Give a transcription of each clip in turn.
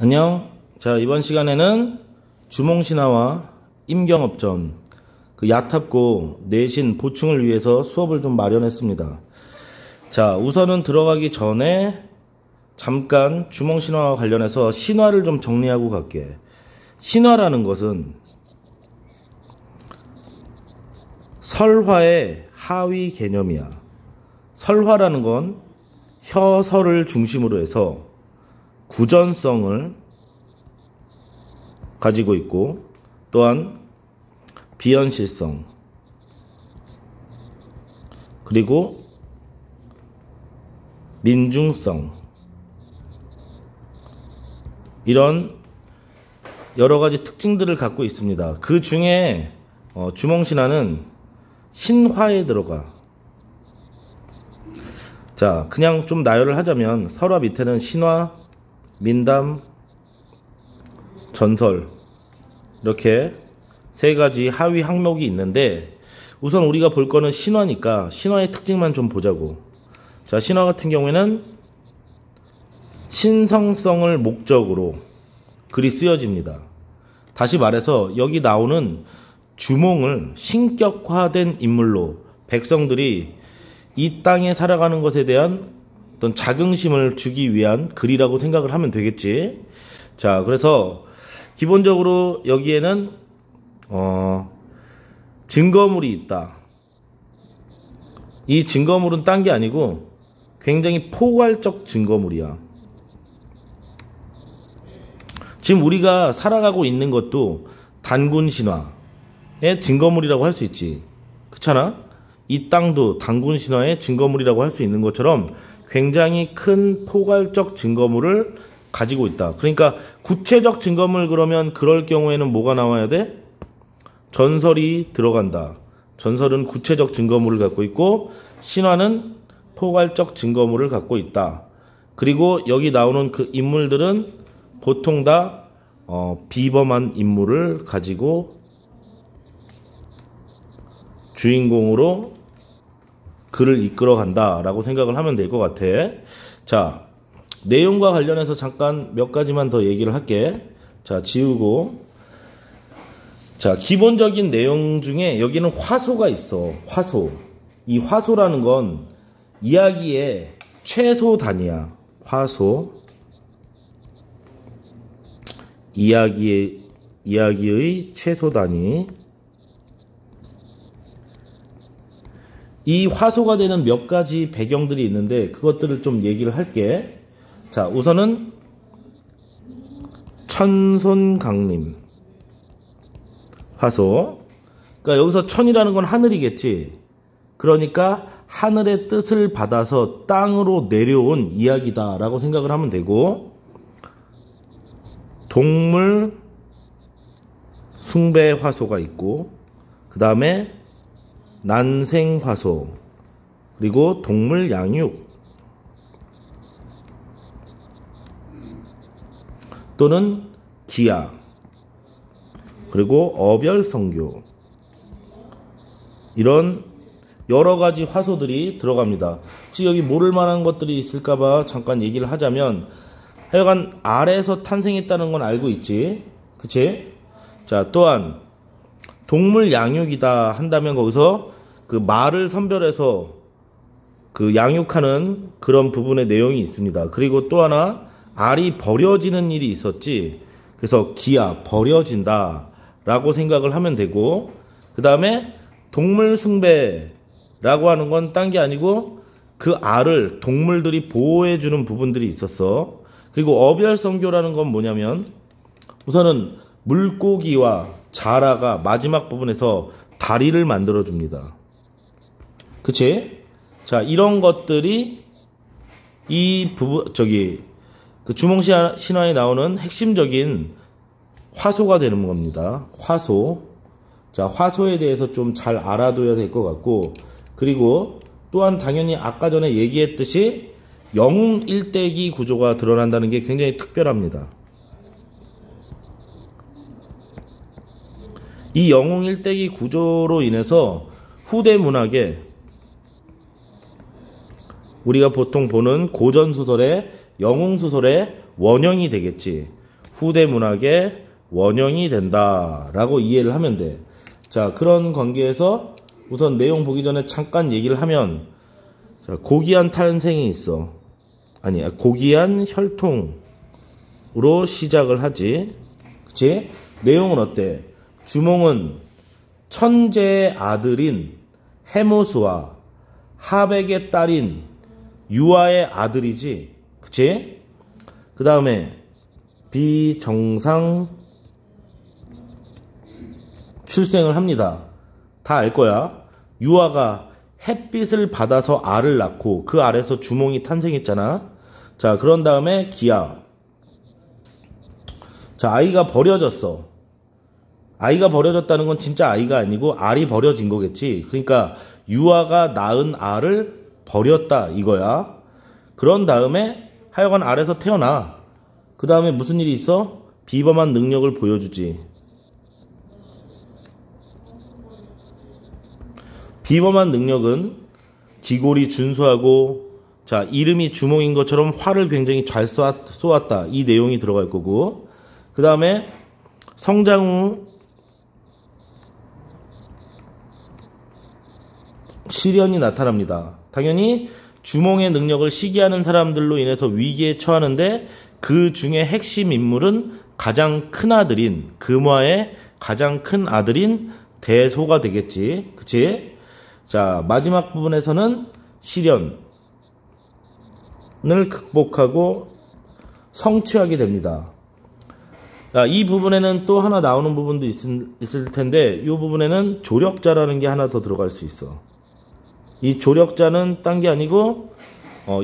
안녕. 자, 이번 시간에는 주몽신화와 임경업전 그 야탑고 내신 보충을 위해서 수업을 좀 마련했습니다. 자, 우선은 들어가기 전에 잠깐 주몽신화와 관련해서 신화를 좀 정리하고 갈게. 신화라는 것은 설화의 하위 개념이야. 설화라는 건 혀설을 중심으로 해서 구전성을 가지고 있고, 또한 비현실성, 그리고 민중성, 이런 여러가지 특징들을 갖고 있습니다. 그 중에 주몽신화는 신화에 들어가. 자, 그냥 좀 나열을 하자면 설화 밑에는 신화, 민담, 전설, 이렇게 세 가지 하위 항목이 있는데, 우선 우리가 볼 거는 신화니까 신화의 특징만 좀 보자고. 자, 신화 같은 경우에는 신성성을 목적으로 글이 쓰여집니다. 다시 말해서 여기 나오는 주몽을 신격화된 인물로 백성들이 이 땅에 살아가는 것에 대한 어떤 자긍심을 주기 위한 글이라고 생각을 하면 되겠지. 자, 그래서 기본적으로 여기에는 증거물이 있다. 이 증거물은 딴 게 아니고 굉장히 포괄적 증거물이야. 지금 우리가 살아가고 있는 것도 단군신화의 증거물이라고 할 수 있지. 그렇잖아? 이 땅도 단군신화의 증거물이라고 할 수 있는 것처럼 굉장히 큰 포괄적 증거물을 가지고 있다. 그러니까 구체적 증거물, 그러면 그럴 경우에는 뭐가 나와야 돼? 전설이 들어간다. 전설은 구체적 증거물을 갖고 있고, 신화는 포괄적 증거물을 갖고 있다. 그리고 여기 나오는 그 인물들은 보통 다 비범한 인물을 가지고 주인공으로 글을 이끌어 간다라고 생각을 하면 될 것 같아. 자, 내용과 관련해서 잠깐 몇 가지만 더 얘기를 할게. 자, 지우고. 자, 기본적인 내용 중에 여기는 화소가 있어. 화소. 이 화소라는 건 이야기의 최소 단위야. 화소. 이야기의 최소 단위. 이 화소가 되는 몇 가지 배경들이 있는데 그것들을 좀 얘기를 할게. 자, 우선은 천손강림 화소. 그러니까 여기서 천이라는 건 하늘이겠지. 그러니까 하늘의 뜻을 받아서 땅으로 내려온 이야기다라고 생각을 하면 되고, 동물 숭배 화소가 있고, 그 다음에 난생화소, 그리고 동물 양육, 또는 기야, 그리고 어별성교, 이런 여러가지 화소들이 들어갑니다. 혹시 여기 모를 만한 것들이 있을까봐 잠깐 얘기를 하자면, 하여간 알에서 탄생했다는 건 알고 있지, 그치? 자, 또한 동물 양육이다 한다면 거기서 그 말을 선별해서 그 양육하는 그런 부분의 내용이 있습니다. 그리고 또 하나, 알이 버려지는 일이 있었지. 그래서 기야, 버려진다 라고 생각을 하면 되고, 그 다음에 동물 숭배라고 하는 건 딴 게 아니고 그 알을 동물들이 보호해주는 부분들이 있었어. 그리고 어별성교라는 건 뭐냐면, 우선은 물고기와 자라가 마지막 부분에서 다리를 만들어 줍니다. 그치? 자, 이런 것들이 이 그 주몽신화에 나오는 핵심적인 화소가 되는 겁니다. 화소. 자, 화소에 대해서 좀 잘 알아둬야 될 것 같고, 그리고 또한 당연히 아까 전에 얘기했듯이 영웅일대기 구조가 드러난다는 게 굉장히 특별합니다. 이 영웅일대기 구조로 인해서 후대 문학에 우리가 보통 보는 고전소설의 영웅소설의 원형이 되겠지. 후대 문학의 원형이 된다 라고 이해를 하면 돼. 자, 그런 관계에서 우선 내용 보기 전에 잠깐 얘기를 하면, 자, 고귀한 탄생이 있어. 아니, 고귀한 혈통으로 시작을 하지. 그치? 내용은 어때? 주몽은 천재의 아들인 해모수와 하백의 딸인 유아의 아들이지. 그치? 그 다음에 비정상 출생을 합니다. 다 알 거야. 유아가 햇빛을 받아서 알을 낳고 그 알에서 주몽이 탄생했잖아. 자, 그런 다음에 기아. 자, 아이가 버려졌어. 아이가 버려졌다는 건 진짜 아이가 아니고 알이 버려진 거겠지. 그러니까 유아가 낳은 알을 버렸다 이거야. 그런 다음에 하여간 알에서 태어나. 그 다음에 무슨 일이 있어? 비범한 능력을 보여주지. 비범한 능력은 기골이 준수하고, 자, 이름이 주몽인 것처럼 활을 굉장히 잘 쏘았다. 이 내용이 들어갈 거고, 그 다음에 성장 후 시련이 나타납니다. 당연히 주몽의 능력을 시기하는 사람들로 인해서 위기에 처하는데, 그 중에 핵심 인물은 가장 큰 아들인, 금화의 가장 큰 아들인 대소가 되겠지. 그치? 자, 마지막 부분에서는 시련을 극복하고 성취하게 됩니다. 자, 이 부분에는 또 하나 나오는 부분도 있을 텐데, 이 부분에는 조력자라는 게 하나 더 들어갈 수 있어. 이 조력자는 딴 게 아니고,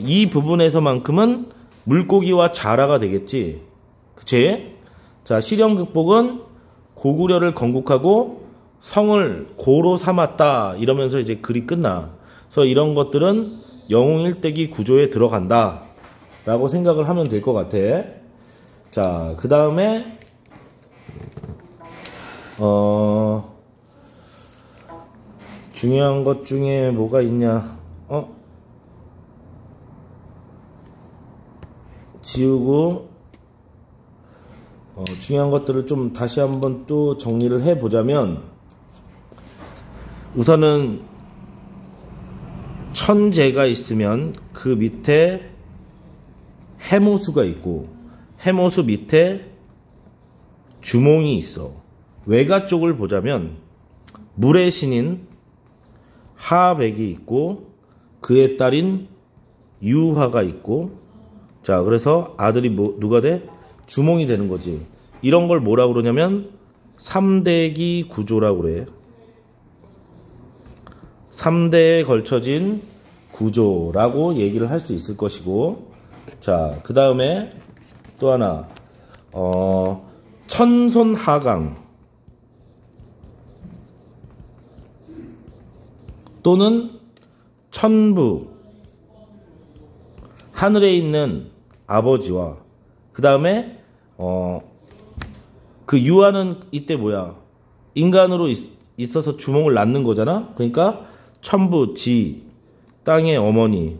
이 부분에서만큼은 물고기와 자라가 되겠지. 그치? 자, 시련 극복은 고구려를 건국하고 성을 고로 삼았다 이러면서 이제 글이 끝나. 그래서 이런 것들은 영웅일대기 구조에 들어간다 라고 생각을 하면 될 것 같아. 자, 그 다음에 중요한 것 중에 뭐가 있냐? 지우고 중요한 것들을 좀 다시 한번 또 정리를 해보자면, 우선은 천재가 있으면 그 밑에 해모수가 있고, 해모수 밑에 주몽이 있어. 외가 쪽을 보자면 물의 신인 하백이 있고, 그의 딸인 유화가 있고, 자, 그래서 아들이 누가 돼? 주몽이 되는 거지. 이런 걸 뭐라고 그러냐면 삼대기 구조라고 그래. 3대에 걸쳐진 구조라고 얘기를 할 수 있을 것이고, 자, 그 다음에 또 하나, 천손하강 또는 천부, 하늘에 있는 아버지와, 그 다음에 그 유아는 이때 뭐야? 인간으로 있어서 주몽을 낳는 거잖아. 그러니까 천부, 지, 땅의 어머니,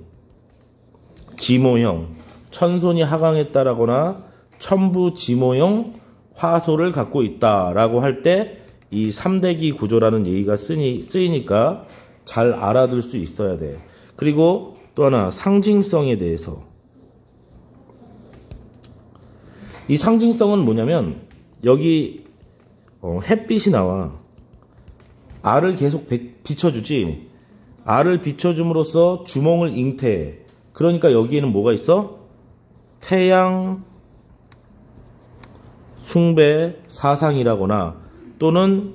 지모형, 천손이 하강했다라거나 천부, 지모형 화소를 갖고 있다라고 할 때 이 3대기 구조라는 얘기가 쓰이니까 잘 알아둘 수 있어야 돼. 그리고 또 하나, 상징성에 대해서. 이 상징성은 뭐냐면, 여기 햇빛이 나와. 알을 계속 비춰주지. 알을 비춰줌으로써 주몽을 잉태해. 그러니까 여기에는 뭐가 있어? 태양 숭배 사상이라거나 또는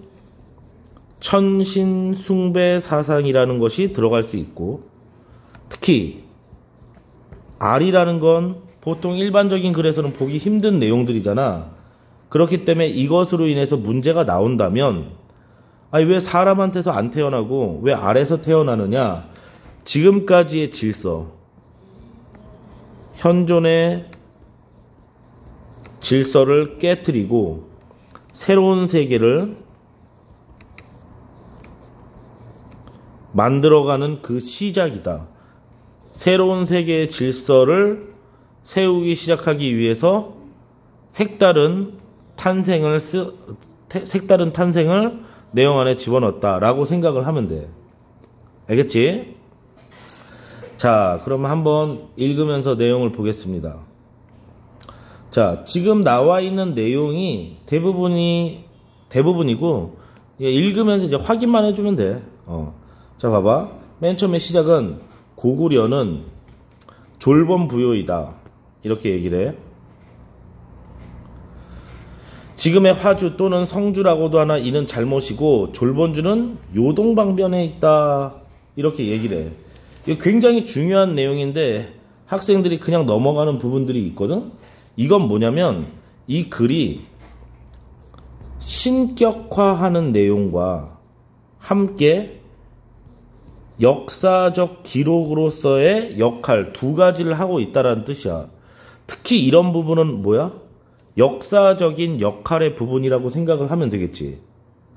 천신 숭배 사상이라는 것이 들어갈 수 있고, 특히 알이라는 건 보통 일반적인 글에서는 보기 힘든 내용들이잖아. 그렇기 때문에 이것으로 인해서 문제가 나온다면, 아니 왜 사람한테서 안 태어나고 왜 알에서 태어나느냐? 지금까지의 질서, 현존의 질서를 깨트리고 새로운 세계를 만들어가는 그 시작이다. 새로운 세계의 질서를 세우기 시작하기 위해서 색다른 탄생을 내용 안에 집어넣었다라고 생각을 하면 돼. 알겠지? 자, 그러면 한번 읽으면서 내용을 보겠습니다. 자, 지금 나와 있는 내용이 대부분이고, 읽으면서 이제 확인만 해주면 돼. 자, 봐봐. 맨 처음에 시작은 고구려는 졸범부요이다. 이렇게 얘기를 해. 지금의 화주 또는 성주라고도 하나 이는 잘못이고 졸본주는 요동방변에 있다. 이렇게 얘기를 해. 이거 굉장히 중요한 내용인데 학생들이 그냥 넘어가는 부분들이 있거든. 이건 뭐냐면 이 글이 신격화하는 내용과 함께 역사적 기록으로서의 역할 두 가지를 하고 있다는 뜻이야. 특히 이런 부분은 뭐야? 역사적인 역할의 부분이라고 생각을 하면 되겠지.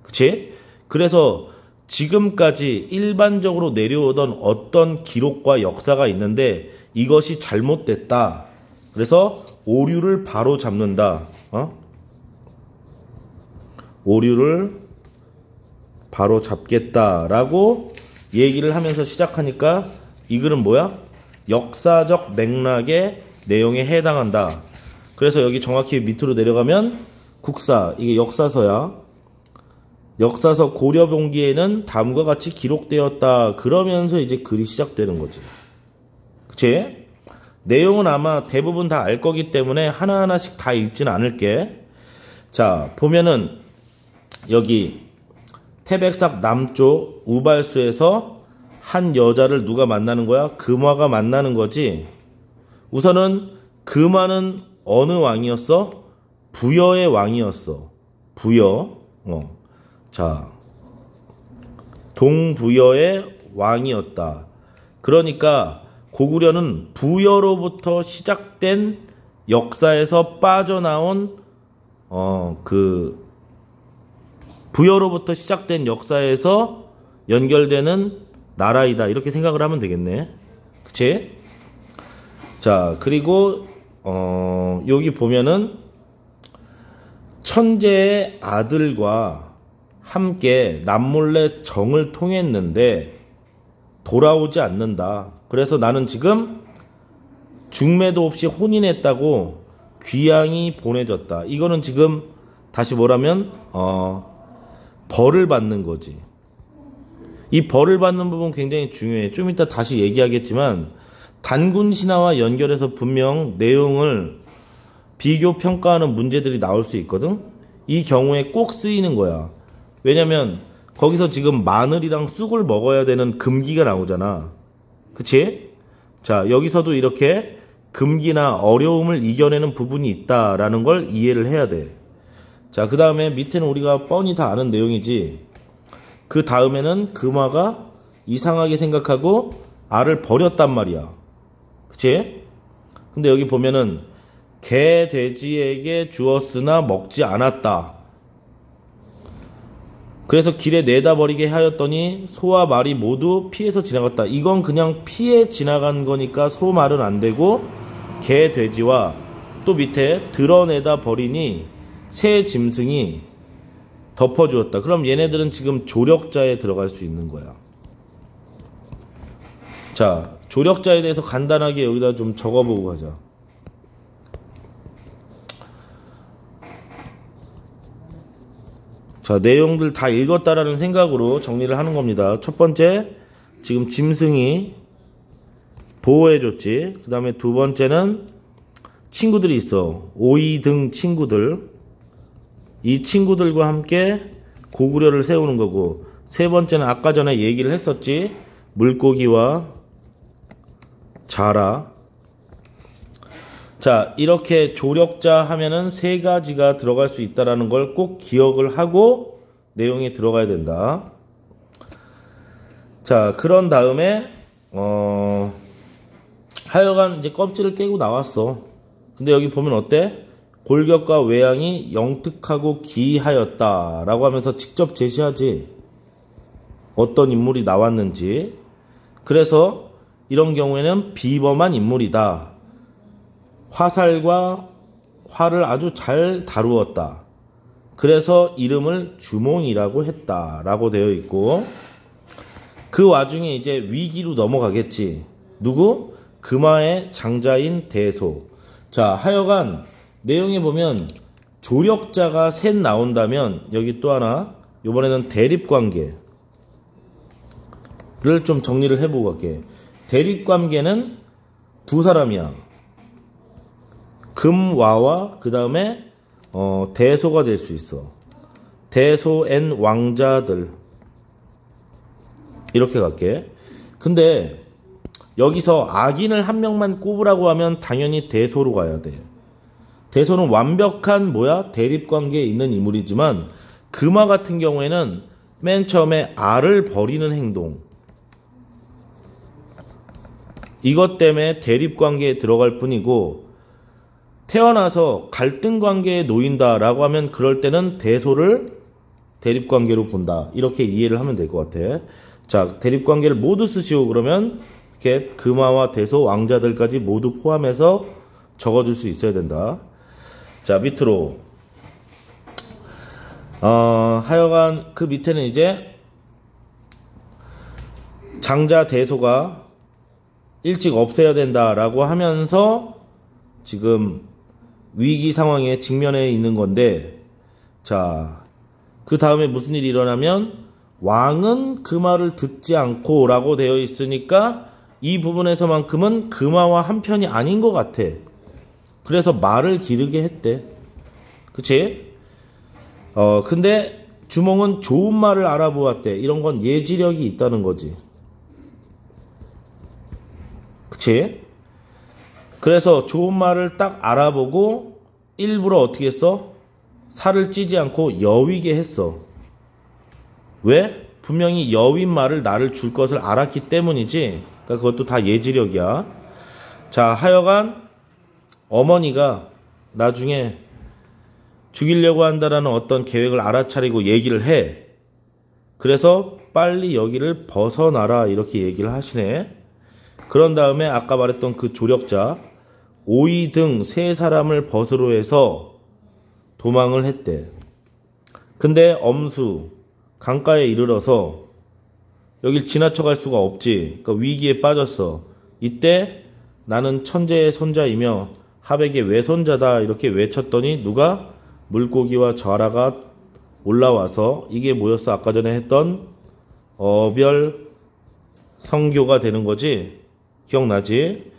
그치? 그래서 지금까지 일반적으로 내려오던 어떤 기록과 역사가 있는데 이것이 잘못됐다. 그래서 오류를 바로 잡는다. 오류를 바로 잡겠다라고 얘기를 하면서 시작하니까 이 글은 뭐야? 역사적 맥락의 내용에 해당한다. 그래서 여기 정확히 밑으로 내려가면 국사, 이게 역사서야. 역사서 고려봉기에는 다음과 같이 기록되었다. 그러면서 이제 글이 시작되는 거지. 그치? 내용은 아마 대부분 다 알 거기 때문에 하나하나씩 다 읽진 않을게. 자, 보면은 여기 태백삭 남쪽 우발수에서 한 여자를 누가 만나는 거야? 금화가 만나는 거지. 우선은 금화는 어느 왕이었어? 부여의 왕이었어. 부여. 자, 동부여의 왕이었다. 그러니까 고구려는 부여로부터 시작된 역사에서 빠져나온 부여로부터 시작된 역사에서 연결되는 나라이다. 이렇게 생각을 하면 되겠네. 그치? 자, 그리고 여기 보면은 천재의 아들과 함께 남몰래 정을 통했는데 돌아오지 않는다. 그래서 나는 지금 중매도 없이 혼인했다고 귀양이 보내졌다. 이거는 지금 다시 뭐라면 벌을 받는 거지. 이 벌을 받는 부분 굉장히 중요해. 좀 이따 다시 얘기하겠지만 단군 신화와 연결해서 분명 내용을 비교 평가하는 문제들이 나올 수 있거든. 이 경우에 꼭 쓰이는 거야. 왜냐면 거기서 지금 마늘이랑 쑥을 먹어야 되는 금기가 나오잖아. 그치? 자, 여기서도 이렇게 금기나 어려움을 이겨내는 부분이 있다라는 걸 이해를 해야 돼. 자, 그 다음에 밑에는 우리가 뻔히 다 아는 내용이지. 그 다음에는 금화가 이상하게 생각하고 알을 버렸단 말이야. 그치? 근데 여기 보면은 개, 돼지에게 주었으나 먹지 않았다. 그래서 길에 내다 버리게 하였더니 소와 말이 모두 피해서 지나갔다. 이건 그냥 피해 지나간 거니까 소, 말은 안 되고 개, 돼지와 또 밑에 드러내다 버리니 새 짐승이 덮어주었다. 그럼 얘네들은 지금 조력자에 들어갈 수 있는 거야. 자, 조력자에 대해서 간단하게 여기다 좀 적어보고 가자. 자, 내용들 다 읽었다라는 생각으로 정리를 하는 겁니다. 첫 번째, 지금 짐승이 보호해줬지. 그 다음에 두 번째는 친구들이 있어. 오이 등 친구들. 이 친구들과 함께 고구려를 세우는 거고, 세 번째는 아까 전에 얘기를 했었지. 물고기와 자라. 자, 이렇게 조력자 하면은 세 가지가 들어갈 수 있다라는 걸 꼭 기억을 하고 내용에 들어가야 된다. 자, 그런 다음에 하여간 이제 껍질을 깨고 나왔어. 근데 여기 보면 어때? 골격과 외양이 영특하고 기이하였다 라고 하면서 직접 제시하지. 어떤 인물이 나왔는지. 그래서 이런 경우에는 비범한 인물이다. 화를 아주 잘 다루었다. 그래서 이름을 주몽이라고 했다라고 되어 있고, 그 와중에 이제 위기로 넘어가겠지. 누구? 금화의 장자인 대소. 자, 하여간 내용에 보면 조력자가 셋 나온다면 여기 또 하나, 이번에는 대립관계를 좀 정리를 해보고 갈게. 대립관계는 두 사람이야. 금와와 그 다음에 대소가 될 수 있어. 대소 앤 왕자들, 이렇게 갈게. 근데 여기서 악인을 한 명만 꼽으라고 하면 당연히 대소로 가야 돼. 대소는 완벽한 대립관계에 있는 인물이지만, 금화 같은 경우에는 맨 처음에 알을 버리는 행동, 이것 때문에 대립관계에 들어갈 뿐이고, 태어나서 갈등관계에 놓인다라고 하면 그럴 때는 대소를 대립관계로 본다, 이렇게 이해를 하면 될 것 같아. 자, 대립관계를 모두 쓰시오. 그러면 이렇게 금화와 대소, 왕자들까지 모두 포함해서 적어줄 수 있어야 된다. 자, 밑으로 하여간 그 밑에는 이제 장자 대소가 일찍 없애야 된다라고 하면서 지금 위기 상황에 직면해 있는 건데, 자, 그 다음에 무슨 일이 일어나면 왕은 그 말을 듣지 않고 라고 되어 있으니까 이 부분에서만큼은 금화와 한편이 아닌 것 같아. 그래서 말을 기르게 했대. 그치? 근데 주몽은 좋은 말을 알아보았대. 이런 건 예지력이 있다는 거지. 그치? 그래서 좋은 말을 딱 알아보고 일부러 어떻게 했어? 살을 찌지 않고 여위게 했어. 왜? 분명히 여윈 말을 나를 줄 것을 알았기 때문이지. 그러니까 그것도 다 예지력이야. 자, 하여간 어머니가 나중에 죽이려고 한다라는 어떤 계획을 알아차리고 얘기를 해. 그래서 빨리 여기를 벗어나라, 이렇게 얘기를 하시네. 그런 다음에 아까 말했던 그 조력자 오이 등 세 사람을 벗으로 해서 도망을 했대. 근데 엄수 강가에 이르러서 여길 지나쳐갈 수가 없지. 그러니까 위기에 빠졌어. 이때 나는 천재의 손자이며 하백의 외손자다, 이렇게 외쳤더니 누가? 물고기와 절하가 올라와서 이게 뭐였어? 아까 전에 했던 어별 성교가 되는 거지. 기억나지?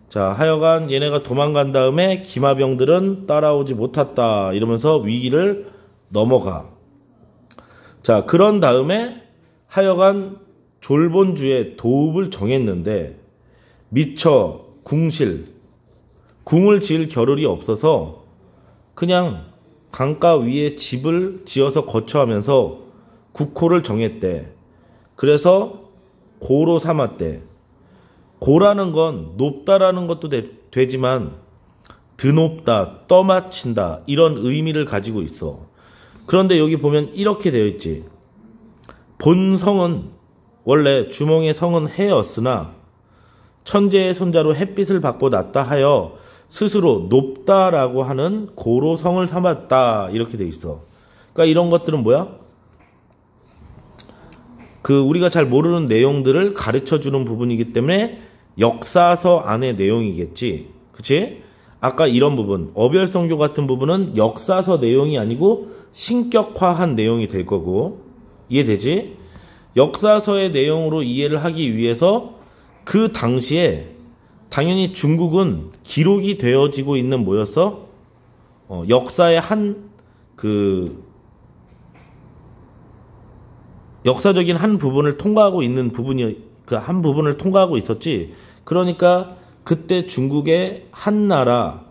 자, 하여간 얘네가 도망간 다음에 기마병들은 따라오지 못했다 이러면서 위기를 넘어가. 자, 그런 다음에 하여간 졸본주의 도읍을 정했는데 미처 궁을 지을 겨를이 없어서 그냥 강가 위에 집을 지어서 거처하면서 국호를 정했대. 그래서 고로 삼았대. 고라는 건 높다라는 것도 되지만 드높다, 떠받친다, 이런 의미를 가지고 있어. 그런데 여기 보면 이렇게 되어 있지. 본성은 원래 주몽의 성은 해였으나 천재의 손자로 햇빛을 받고 났다 하여 스스로 높다라고 하는 고로 성을 삼았다, 이렇게 되어 있어. 그러니까 이런 것들은 뭐야? 그 우리가 잘 모르는 내용들을 가르쳐주는 부분이기 때문에 역사서 안의 내용이겠지. 그치? 아까 이런 부분, 어별성교 같은 부분은 역사서 내용이 아니고 신격화한 내용이 될 거고, 이해되지? 역사서의 내용으로 이해를 하기 위해서 그 당시에 당연히 중국은 기록이 되어지고 있는 뭐였어? 역사의 역사적인 한 부분을 통과하고 있는 부분이, 그 한 부분을 통과하고 있었지. 그러니까 그때 중국의 한나라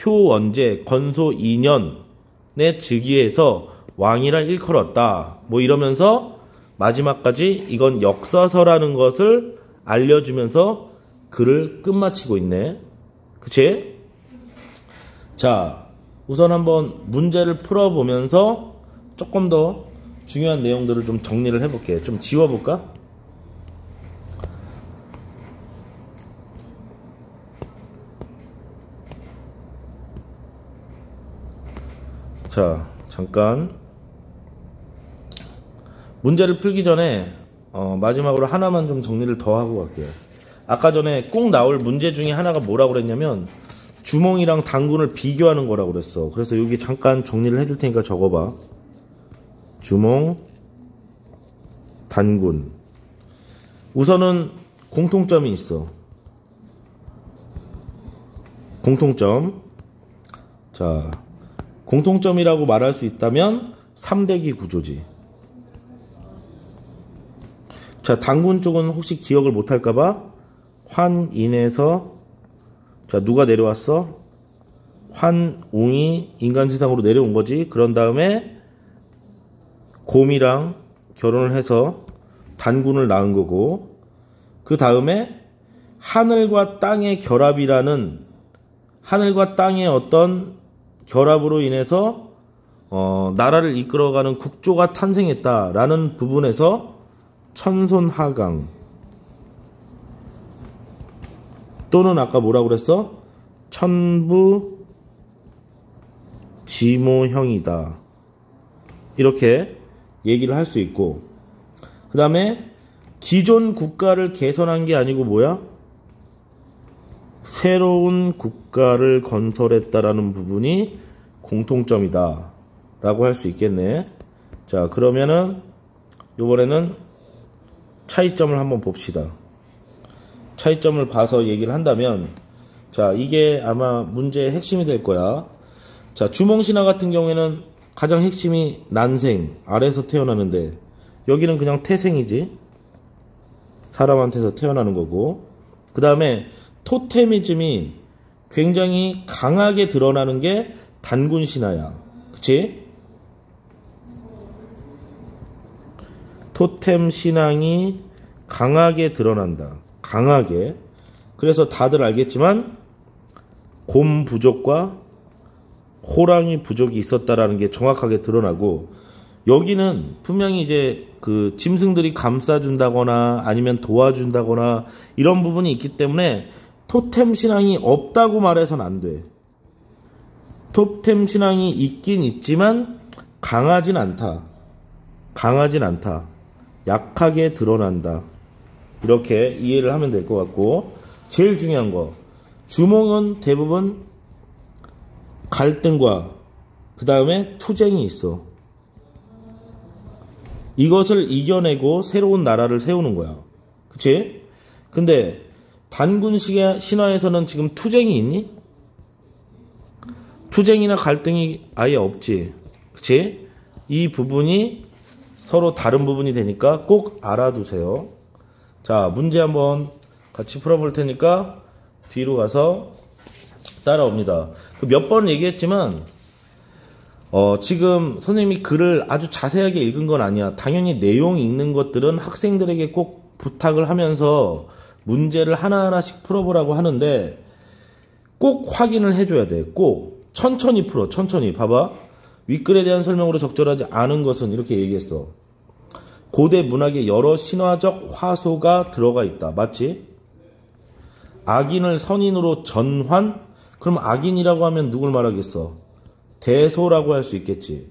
효원제 건소 2년의 즉위에서 왕이라 일컬었다, 뭐 이러면서 마지막까지 이건 역사서라는 것을 알려주면서 글을 끝마치고 있네. 그치? 자, 우선 한번 문제를 풀어보면서 조금 더 중요한 내용들을 좀 정리를 해볼게. 좀 지워볼까? 자, 잠깐 문제를 풀기 전에 마지막으로 하나만 좀 정리를 더 하고 갈게요. 아까 전에 꼭 나올 문제 중에 하나가 뭐라고 그랬냐면 주몽이랑 단군을 비교하는 거라고 그랬어. 그래서 여기 잠깐 정리를 해줄 테니까 적어봐. 주몽, 단군. 우선은 공통점이 있어. 공통점. 자, 공통점이라고 말할 수 있다면 3대기 구조지. 자, 단군 쪽은 혹시 기억을 못할까봐 환인에서 자, 누가 내려왔어? 환웅이 인간세상으로 내려온 거지. 그런 다음에 곰이랑 결혼을 해서 단군을 낳은 거고, 그 다음에 하늘과 땅의 결합이라는, 하늘과 땅의 어떤 결합으로 인해서 나라를 이끌어가는 국조가 탄생했다라는 부분에서 천손하강 또는 아까 뭐라고 그랬어? 천부지모형이다, 이렇게 얘기를 할 수 있고, 그 다음에 기존 국가를 개선한 게 아니고 뭐야? 새로운 국가를 건설했다라는 부분이 공통점이다 라고 할 수 있겠네. 자, 그러면은 이번에는 차이점을 한번 봅시다. 차이점을 봐서 얘기를 한다면, 자, 이게 아마 문제의 핵심이 될 거야. 자, 주몽신화 같은 경우에는 가장 핵심이 난생, 아래에서 태어나는데, 여기는 그냥 태생이지. 사람한테서 태어나는 거고. 그 다음에 토테미즘이 굉장히 강하게 드러나는 게 단군신화야. 그치? 토템 신앙이 강하게 드러난다. 강하게. 그래서 다들 알겠지만 곰 부족과 호랑이 부족이 있었다라는 게 정확하게 드러나고, 여기는 분명히 이제 그 짐승들이 감싸준다거나 아니면 도와준다거나 이런 부분이 있기 때문에 토템 신앙이 없다고 말해서는 안 돼. 토템 신앙이 있긴 있지만 강하진 않다. 강하진 않다. 약하게 드러난다. 이렇게 이해를 하면 될 것 같고, 제일 중요한 거, 주몽은 대부분 갈등과 그 다음에 투쟁이 있어. 이것을 이겨내고 새로운 나라를 세우는 거야. 그치? 근데 단군 신화에서는 지금 투쟁이 있니? 투쟁이나 갈등이 아예 없지. 그치? 이 부분이 서로 다른 부분이 되니까 꼭 알아두세요. 자, 문제 한번 같이 풀어볼 테니까 뒤로 가서 따라옵니다. 몇 번 얘기했지만 지금 선생님이 글을 아주 자세하게 읽은 건 아니야. 당연히 내용 읽는 것들은 학생들에게 꼭 부탁을 하면서 문제를 하나하나씩 풀어보라고 하는데 꼭 확인을 해줘야 돼. 꼭 천천히 풀어. 천천히. 봐봐. 윗글에 대한 설명으로 적절하지 않은 것은 이렇게 얘기했어. 고대 문학에 여러 신화적 화소가 들어가 있다. 맞지? 악인을 선인으로 전환? 그럼 악인이라고 하면 누굴 말하겠어? 대소라고 할 수 있겠지.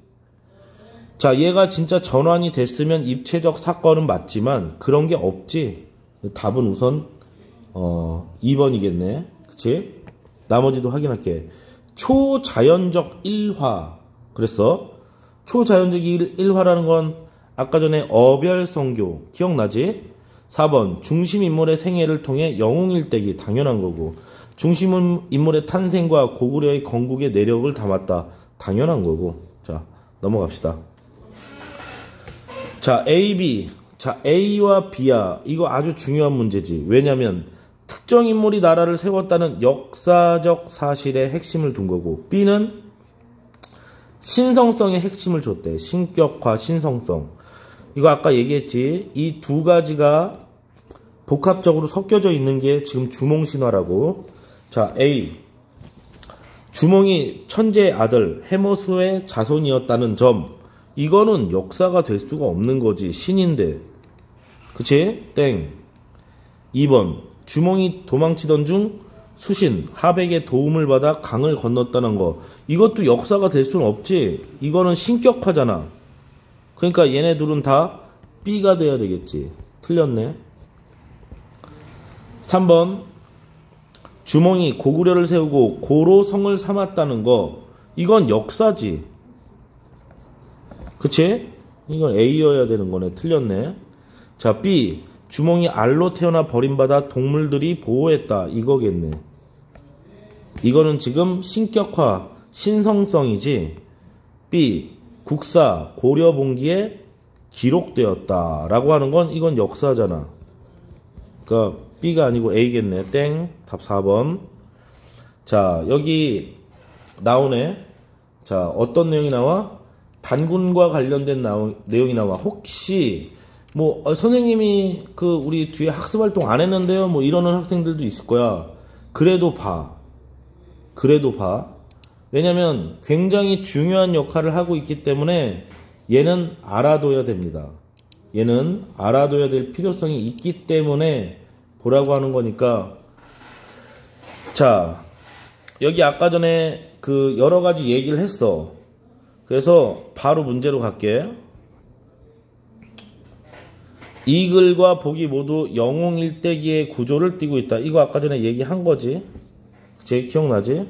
자, 얘가 진짜 전환이 됐으면 입체적 사건은 맞지만 그런 게 없지. 답은 우선 2번이겠네. 그치? 나머지도 확인할게. 초자연적 일화. 그랬어. 초자연적 일화라는 건 아까 전에 어별성교 기억나지? 4번 중심인물의 생애를 통해 영웅일대기 당연한 거고, 중심인물의 탄생과 고구려의 건국의 내력을 담았다 당연한 거고. 자, 넘어갑시다. 자, A, B. 자, A와 B야. 이거 아주 중요한 문제지. 왜냐면 특정 인물이 나라를 세웠다는 역사적 사실의 핵심을 둔 거고, B는 신성성의 핵심을 줬대. 신격화, 신성성. 이거 아까 얘기했지. 이 두 가지가 복합적으로 섞여져 있는 게 지금 주몽신화라고. 자, A. 주몽이 천재의 아들 해모수의 자손이었다는 점. 이거는 역사가 될 수가 없는 거지. 신인데. 그치? 땡. 2번. 주몽이 도망치던 중 수신, 하백의 도움을 받아 강을 건넜다는 거. 이것도 역사가 될 수는 없지. 이거는 신격화잖아. 그러니까 얘네 둘은 다 B가 돼야 되겠지. 틀렸네. 3번 주몽이 고구려를 세우고 고로 성을 삼았다는 거, 이건 역사지. 그치? 이건 A여야 되는 거네. 틀렸네. 자, B 주몽이 알로 태어나 버림받아 동물들이 보호했다, 이거겠네. 이거는 지금 신격화, 신성성이지. B 국사 고려봉기에 기록되었다 라고 하는 건 이건 역사잖아. 그러니까 B가 아니고 A겠네. 땡. 답 4번. 자, 여기 나오네. 자, 어떤 내용이 나와? 단군과 관련된 내용이 나와. 혹시 뭐 선생님이 그 우리 뒤에 학습활동 안 했는데요, 뭐 이러는 학생들도 있을 거야. 그래도 봐. 왜냐면 굉장히 중요한 역할을 하고 있기 때문에 얘는 알아둬야 됩니다. 얘는 알아둬야 될 필요성이 있기 때문에 보라고 하는 거니까. 자, 여기 아까 전에 그 여러 가지 얘기를 했어. 그래서 바로 문제로 갈게. 이글과 복이 모두 영웅일대기의 구조를 띠고 있다. 이거 아까 전에 얘기한 거지. 그치? 기억나지?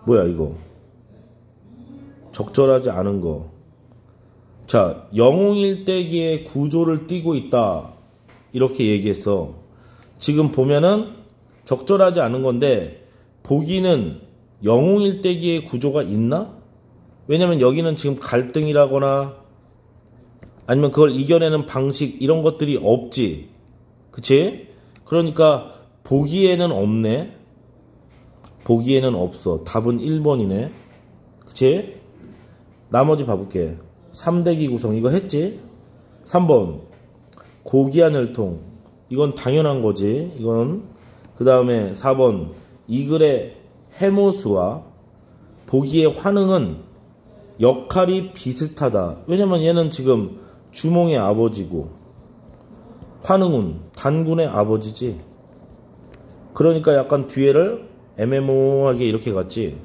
뭐야 이거? 적절하지 않은 거. 자, 영웅일대기의 구조를 띠고 있다, 이렇게 얘기했어. 지금 보면은 적절하지 않은 건데, 보기는 영웅일대기의 구조가 있나? 왜냐면 여기는 지금 갈등이라거나 아니면 그걸 이겨내는 방식 이런 것들이 없지. 그치? 그러니까 보기에는 없네. 보기에는 없어. 답은 1번이네. 그치? 나머지 봐볼게. 3대기 구성 이거 했지? 3번 고귀한 혈통, 이건 당연한 거지. 이건. 그 다음에 4번 이글의 해모수와 보기의 환흥은 역할이 비슷하다. 왜냐면 얘는 지금 주몽의 아버지고 환흥은 단군의 아버지지. 그러니까 약간 뒤에를 애매모호하게 이렇게 갔지.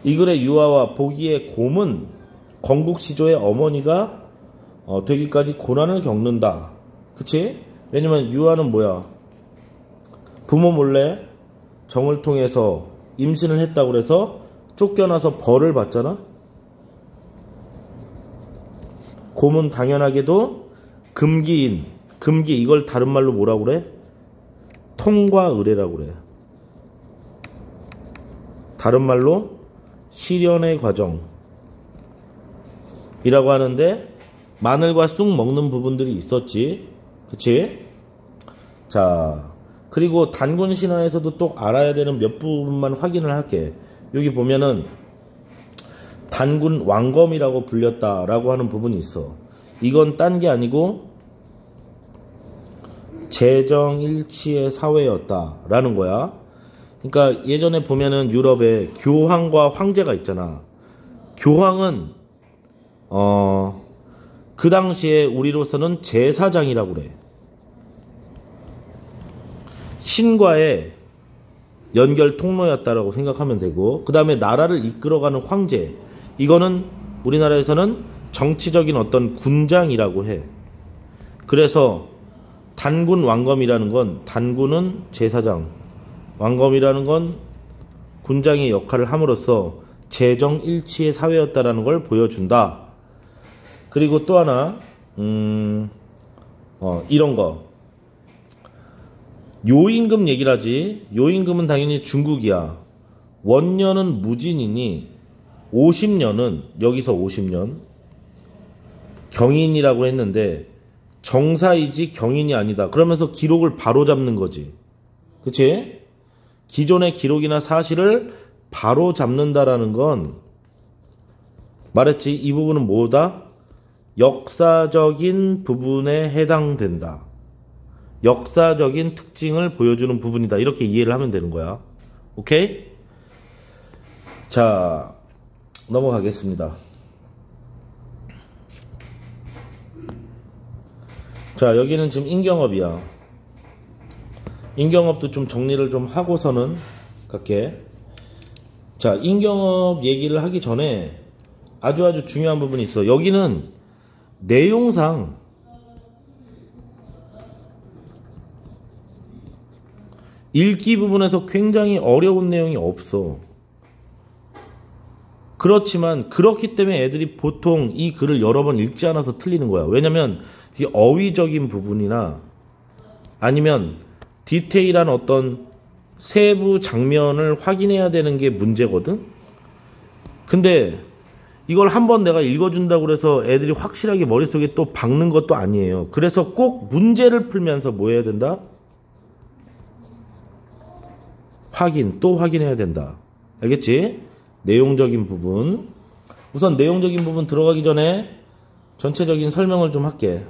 이글의 유아와 보기의 곰은 건국시조의 어머니가 되기까지 고난을 겪는다. 그치? 왜냐면 유아는 뭐야? 부모 몰래 정을 통해서 임신을 했다고 그래서 쫓겨나서 벌을 받잖아? 곰은 당연하게도 금기인, 금기 이걸 다른 말로 뭐라고 그래? 통과 의례라고 그래. 다른 말로 실현의 과정 이라고 하는데, 마늘과 쑥 먹는 부분들이 있었지. 그치? 자, 그리고 단군 신화에서도 또 알아야 되는 몇 부분만 확인을 할게. 여기 보면은 단군 왕검이라고 불렸다라고 하는 부분이 있어. 이건 딴 게 아니고 재정일치의 사회였다라는 거야. 그러니까 예전에 보면은 유럽에 교황과 황제가 있잖아. 교황은 그 당시에 우리로서는 제사장이라고 그래. 신과의 연결 통로였다라고 생각하면 되고, 그 다음에 나라를 이끌어가는 황제, 이거는 우리나라에서는 정치적인 어떤 군장이라고 해. 그래서 단군 왕검이라는 건, 단군은 제사장, 왕검이라는 건 군장의 역할을 함으로써 재정일치의 사회였다라는 걸 보여준다. 그리고 또 하나 이런 거, 요임금 얘기를 하지. 요임금은 당연히 중국이야. 원년은 무진이니 50년은 여기서 50년 경인이라고 했는데 정사이지 경인이 아니다. 그러면서 기록을 바로잡는 거지. 그치? 기존의 기록이나 사실을 바로잡는다라는 건 말했지. 이 부분은 뭐다? 역사적인 부분에 해당된다. 역사적인 특징을 보여주는 부분이다. 이렇게 이해를 하면 되는 거야. 오케이? 자, 넘어가겠습니다. 자, 여기는 지금 인경업이야. 인경업도 좀 정리를 좀 하고서는 갈게. 자, 인경업 얘기를 하기 전에 아주 중요한 부분이 있어. 여기는 내용상 읽기 부분에서 굉장히 어려운 내용이 없어. 그렇지만 그렇기 때문에 애들이 보통 이 글을 여러 번 읽지 않아서 틀리는 거야. 왜냐면 이게 어휘적인 부분이나 아니면 디테일한 어떤 세부 장면을 확인해야 되는 게 문제거든. 근데 이걸 한번 내가 읽어준다고 해서 애들이 확실하게 머릿속에 또 박는 것도 아니에요. 그래서 꼭 문제를 풀면서 뭐 해야 된다? 또 확인해야 된다. 알겠지? 내용적인 부분. 우선 내용적인 부분 들어가기 전에 전체적인 설명을 좀 할게.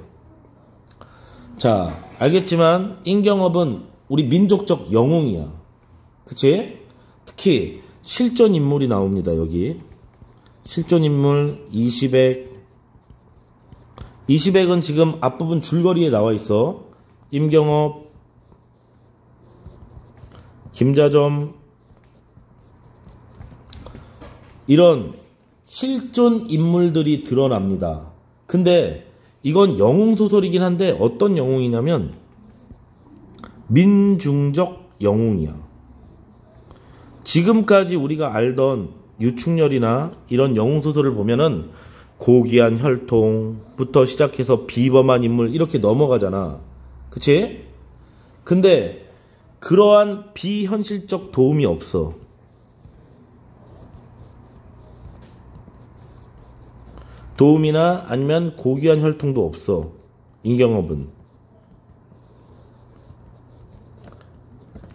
자, 알겠지만 인경업은 우리 민족적 영웅이야. 그치? 특히 실존 인물이 나옵니다. 여기 실존 인물 이시백은 지금 앞부분 줄거리에 나와 있어. 임경업, 김자점, 이런 실존 인물들이 드러납니다. 근데 이건 영웅소설이긴 한데 어떤 영웅이냐면 민중적 영웅이야. 지금까지 우리가 알던 유충렬이나 이런 영웅소설을 보면은 고귀한 혈통부터 시작해서 비범한 인물 이렇게 넘어가잖아. 그치? 근데 그러한 비현실적 도움이 없어. 도움이나 아니면 고귀한 혈통도 없어. 인경업은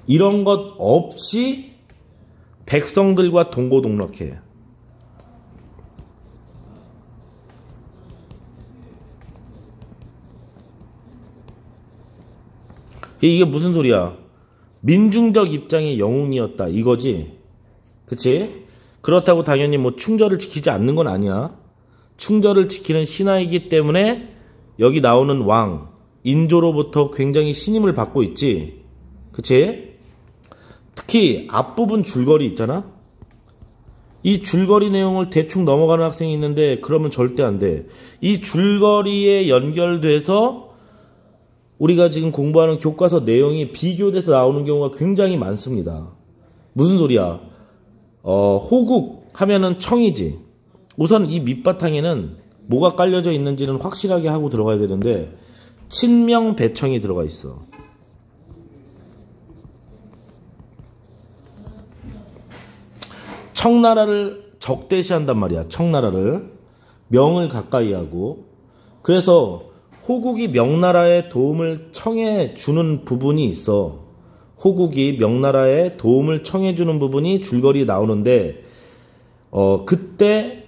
이런 것 없이 백성들과 동고동락해. 이게 무슨 소리야? 민중적 입장의 영웅이었다 이거지. 그치? 그렇다고 당연히 뭐 충절을 지키지 않는 건 아니야. 충절을 지키는 신하이기 때문에 여기 나오는 왕, 인조로부터 굉장히 신임을 받고 있지. 그치? 특히 앞부분 줄거리 있잖아? 이 줄거리 내용을 대충 넘어가는 학생이 있는데 그러면 절대 안 돼. 이 줄거리에 연결돼서 우리가 지금 공부하는 교과서 내용이 비교돼서 나오는 경우가 굉장히 많습니다. 무슨 소리야? 호국 하면은 청이지. 우선 이 밑바탕에는 뭐가 깔려져 있는지는 확실하게 하고 들어가야 되는데 친명배청이 들어가 있어. 청나라를 적대시한단 말이야. 청나라를 명을 가까이 하고. 그래서 호국이 명나라에 도움을 청해 주는 부분이 있어. 호국이 명나라에 도움을 청해 주는 부분이 줄거리에 나오는데 그때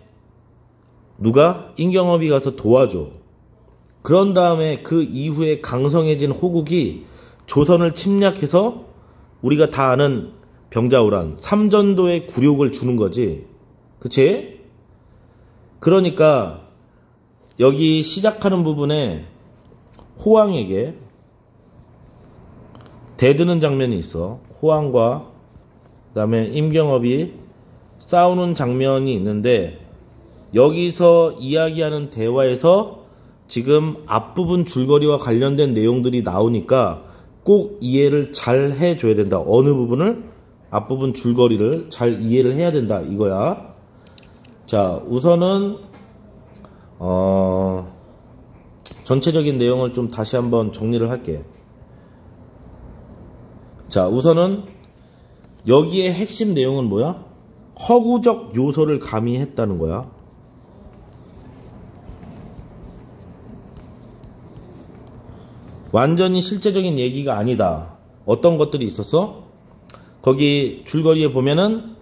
누가? 인경업이 가서 도와줘. 그런 다음에 그 이후에 강성해진 호국이 조선을 침략해서 우리가 다 아는 병자호란 삼전도의 굴욕을 주는 거지. 그치? 그러니까 여기 시작하는 부분에 호왕에게 대드는 장면이 있어. 호왕과 그 다음에 임경업이 싸우는 장면이 있는데 여기서 이야기하는 대화에서 지금 앞부분 줄거리와 관련된 내용들이 나오니까 꼭 이해를 잘 해줘야 된다. 어느 부분을? 앞부분 줄거리를 잘 이해를 해야 된다 이거야. 자, 우선은 전체적인 내용을 좀 다시 한번 정리를 할게. 자, 우선은 여기에 핵심 내용은 뭐야? 허구적 요소를 가미했다는 거야. 완전히 실제적인 얘기가 아니다. 어떤 것들이 있었어? 거기 줄거리에 보면은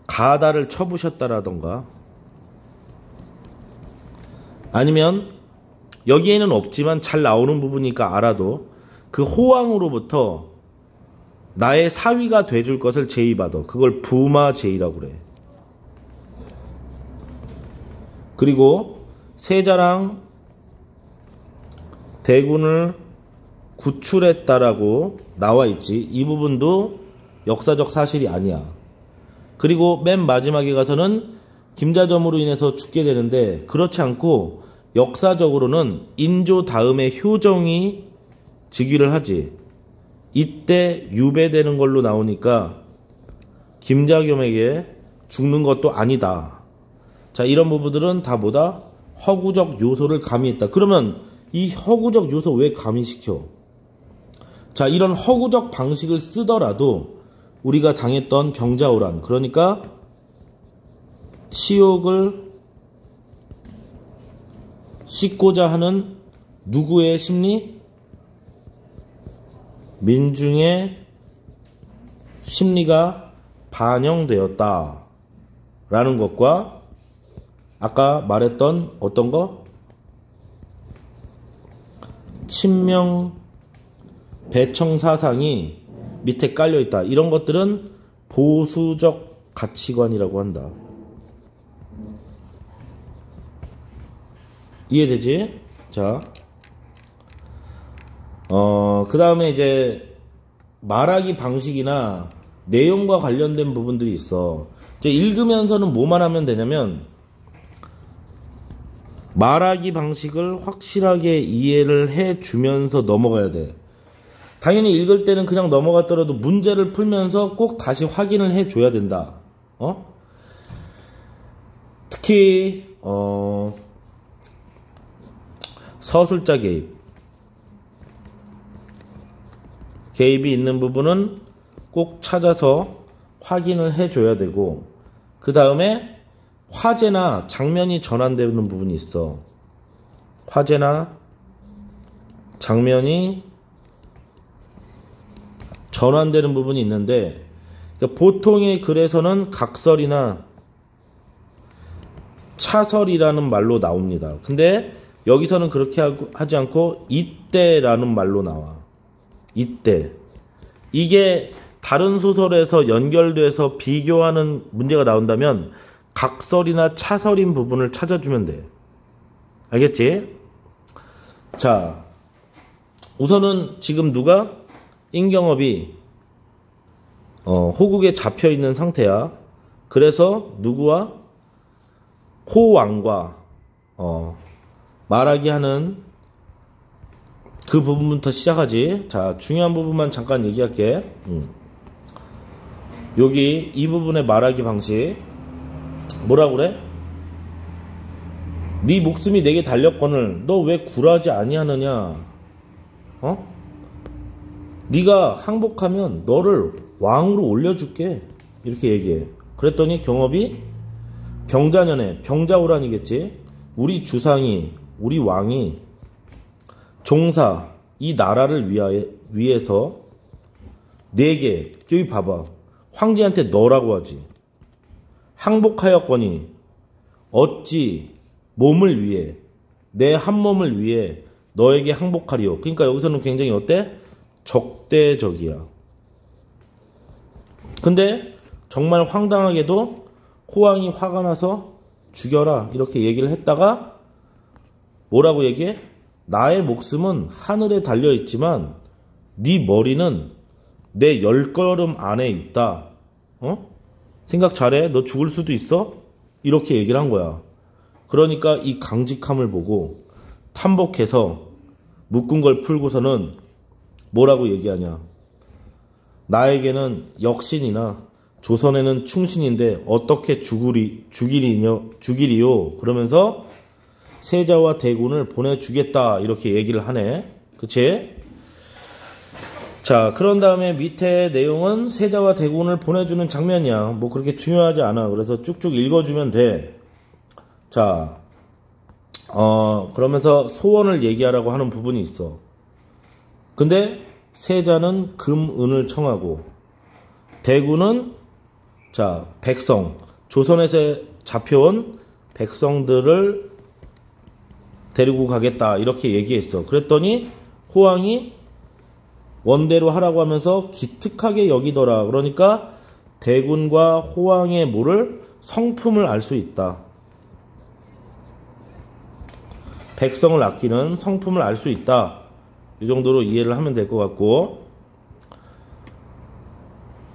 가다를 쳐부셨다라던가 아니면 여기에는 없지만 잘 나오는 부분이니까 알아도 그 호왕으로부터 나의 사위가 돼줄 것을 제의받아. 그걸 부마제의라고 그래. 그리고 세자랑 대군을 구출했다라고 나와 있지. 이 부분도 역사적 사실이 아니야. 그리고 맨 마지막에 가서는 김자점으로 인해서 죽게 되는데, 그렇지 않고 역사적으로는 인조 다음에 효정이 즉위를 하지. 이때 유배되는 걸로 나오니까 김자겸에게 죽는 것도 아니다. 자, 이런 부분들은 다 뭐다? 허구적 요소를 가미했다. 그러면 이 허구적 요소 왜 가미시켜? 자, 이런 허구적 방식을 쓰더라도 우리가 당했던 병자호란, 그러니까 치욕을 씻고자 하는 누구의 심리? 민중의 심리가 반영되었다 라는 것과 아까 말했던 어떤 거? 친명 배청 사상이 밑에 깔려있다. 이런 것들은 보수적 가치관이라고 한다. 이해되지? 자, 그 다음에 이제 말하기 방식이나 내용과 관련된 부분들이 있어. 이제 읽으면서는 뭐만 하면 되냐면, 말하기 방식을 확실하게 이해를 해주면서 넘어가야 돼. 당연히 읽을 때는 그냥 넘어갔더라도 문제를 풀면서 꼭 다시 확인을 해줘야 된다. 특히 서술자 개입이 있는 부분은 꼭 찾아서 확인을 해줘야 되고, 그 다음에 화제나 장면이 전환되는 부분이 있어. 화제나 장면이 전환되는 부분이 있는데, 그러니까 보통의 글에서는 각설이나 차설이라는 말로 나옵니다. 근데 여기서는 그렇게 하지 않고 이때라는 말로 나와. 이때. 이게 다른 소설에서 연결돼서 비교하는 문제가 나온다면 각설이나 차설인 부분을 찾아주면 돼. 알겠지? 자, 우선은 지금 누가? 임경업이 호국에 잡혀있는 상태야. 그래서 누구와? 호왕과 말하기 하는 그 부분부터 시작하지. 자, 중요한 부분만 잠깐 얘기할게. 여기 이 부분의 말하기 방식 뭐라고 그래? 네 목숨이 내게 달렸거늘 너 왜 굴하지 아니하느냐? 네가 항복하면 너를 왕으로 올려줄게. 이렇게 얘기해. 그랬더니 경업이 병자년에, 병자호란이겠지. 우리 주상이, 우리 왕이 종사 이 나라를 위해서 내게, 여기 봐봐, 황제한테 너라고 하지. 항복하였거니 어찌 몸을 위해, 내 한 몸을 위해 너에게 항복하리요. 그러니까 여기서는 굉장히 어때? 적대적이야. 근데 정말 황당하게도 호왕이 화가 나서 죽여라 이렇게 얘기를 했다가 뭐라고 얘기해? 나의 목숨은 하늘에 달려있지만 네 머리는 내 10걸음 안에 있다. 생각 잘해. 너 죽을 수도 있어? 이렇게 얘기를 한 거야. 그러니까 이 강직함을 보고 탐복해서 묶은 걸 풀고서는 뭐라고 얘기하냐. 나에게는 역신이나 조선에는 충신인데 어떻게 죽이리요? 그러면서 세자와 대군을 보내주겠다 이렇게 얘기를 하네. 그치? 자, 그런 다음에 밑에 내용은 세자와 대군을 보내주는 장면이야. 뭐 그렇게 중요하지 않아. 그래서 쭉쭉 읽어주면 돼. 자, 그러면서 소원을 얘기하라고 하는 부분이 있어. 근데 세자는 금, 은을 청하고 대군은 자, 백성, 조선에서 잡혀온 백성들을 데리고 가겠다 이렇게 얘기했어. 그랬더니 호왕이 원대로 하라고 하면서 기특하게 여기더라. 그러니까 대군과 호왕의 뭐를? 성품을 알 수 있다. 백성을 아끼는 성품을 알 수 있다. 이 정도로 이해를 하면 될 것 같고,